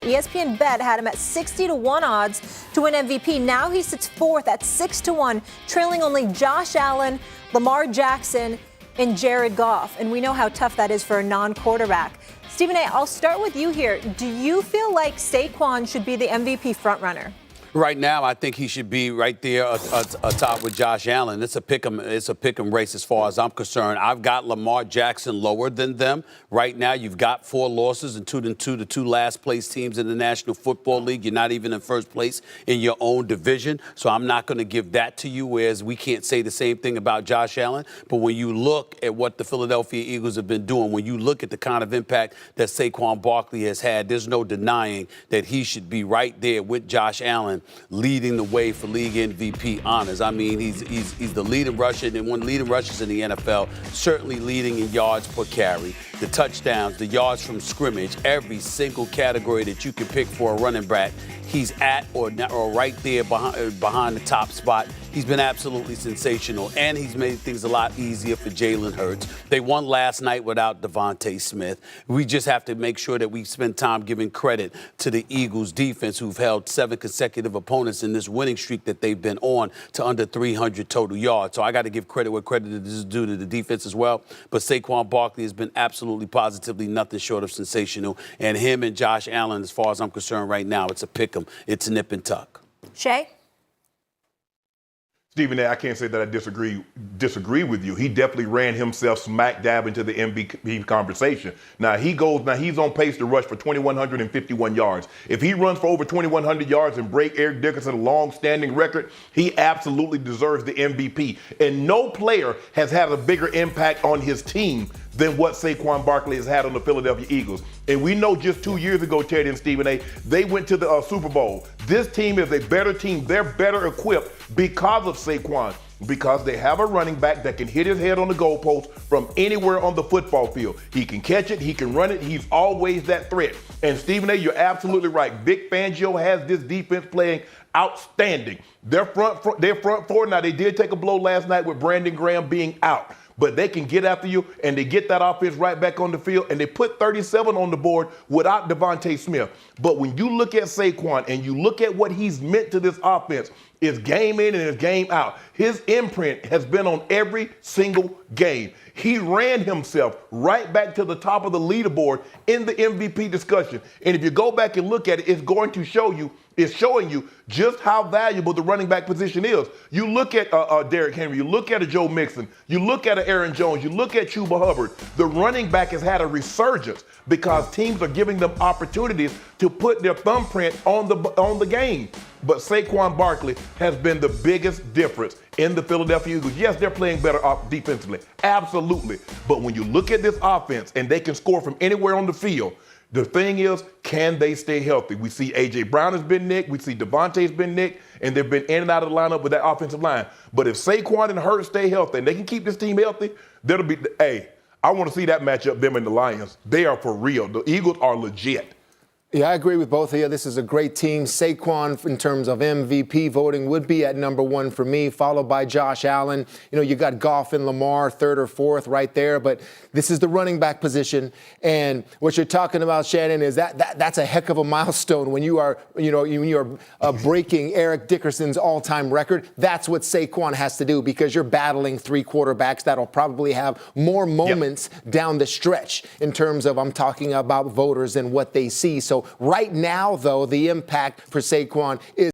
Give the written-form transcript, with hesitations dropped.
ESPN Bet had him at 60-1 odds to win MVP. Now he sits fourth at 6-1, trailing only Josh Allen, Lamar Jackson, and Jared Goff. And we know how tough that is for a non-quarterback. Stephen A., I'll start with you here. Do you feel like Saquon should be the MVP frontrunner? Right now, I think he should be right there atop with Josh Allen. It's a pick'em race as far as I'm concerned. I've got Lamar Jackson lower than them. Right now, you've got 4 losses and 2-2, the 2 last place teams in the National Football League. You're not even in first place in your own division. So I'm not going to give that to you, whereas we can't say the same thing about Josh Allen. But when you look at what the Philadelphia Eagles have been doing, when you look at the kind of impact that Saquon Barkley has had, there's no denying that he should be right there with Josh Allen, leading the way for league MVP honors. I mean, he's the leading rusher and one of the leading rushers in the NFL, certainly leading in yards per carry, the touchdowns, the yards from scrimmage, every single category that you can pick for a running back. He's at or right there behind the top spot. He's been absolutely sensational, and he's made things a lot easier for Jalen Hurts. They won last night without Devontae Smith. We just have to make sure that we spend time giving credit to the Eagles' defense, who've held 7 consecutive opponents in this winning streak that they've been on to under 300 total yards. So I got to give credit where credit is due to the defense as well. But Saquon Barkley has been absolutely, positively nothing short of sensational. And him and Josh Allen, as far as I'm concerned right now, it's a pick 'em. It's nip and tuck. Shay? Stephen A., I can't say that I disagree with you. He definitely ran himself smack dab into the MVP conversation. Now he's on pace to rush for 2,151 yards. If he runs for over 2,100 yards and break Eric Dickerson's long-standing record, he absolutely deserves the MVP. And no player has had a bigger impact on his team than what Saquon Barkley has had on the Philadelphia Eagles. And we know just 2 years ago, Teddy and Stephen A., they went to the Super Bowl. This team is a better team. They're better equipped because of Saquon, because they have a running back that can hit his head on the goalpost from anywhere on the football field. He can catch it. He can run it. He's always that threat. And Stephen A., you're absolutely right. Vic Fangio has this defense playing outstanding. Their front four, now they did take a blow last night with Brandon Graham being out, but they can get after you, and they get that offense right back on the field, and they put 37 on the board without Devontae Smith. But when you look at Saquon and you look at what he's meant to this offense, it's game in and it's game out. His imprint has been on every single game. He ran himself right back to the top of the leaderboard in the MVP discussion. And if you go back and look at it, it's showing you just how valuable the running back position is. You look at Derrick Henry, you look at a Joe Mixon, you look at a Aaron Jones, you look at Chuba Hubbard. The running back has had a resurgence because teams are giving them opportunities to put their thumbprint on the game. But Saquon Barkley has been the biggest difference in the Philadelphia Eagles. Yes, they're playing better defensively, absolutely. But when you look at this offense and they can score from anywhere on the field, the thing is, can they stay healthy? We see A.J. Brown has been nicked. We see Devontae's been nicked, and they've been in and out of the lineup with that offensive line. But if Saquon and Hurts stay healthy and they can keep this team healthy, I want to see that matchup, them and the Lions. They are for real. The Eagles are legit. Yeah, I agree with both of you. This is a great team. Saquon, in terms of MVP voting, would be at number 1 for me, followed by Josh Allen. You know, you got Goff and Lamar, 3rd or 4th right there. But this is the running back position. And what you're talking about, Shannon, is that's a heck of a milestone when you are, breaking Eric Dickerson's all-time record. That's what Saquon has to do, because you're battling 3 quarterbacks that'll probably have more moments down the stretch in terms of, I'm talking about voters and what they see. So right now, though, the impact for Saquon is